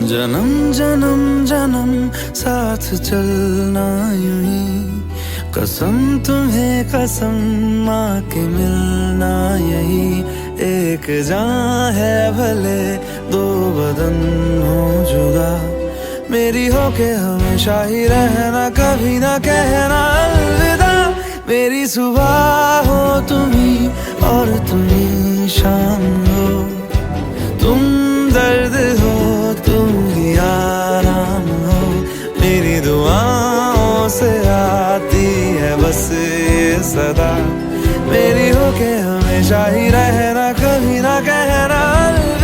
जन्म जन्म जन्म साथ चलना यूं ही, कसम तुम्हें कसम माँ के मिलना यही। एक जान है भले दो बदन हो जुदा, मेरी हो के हमेशा ही रहना, कभी ना कहना अलविदा। मेरी सुबह हो तुम्ही और तुम्ही शाम हो, तुम दर्द हो तुम ही आराम हो। मेरी दुआओं से आती है बस ये सदा, मेरी हो के हमेशा ही रहना, कभी ना कहना अलविदा।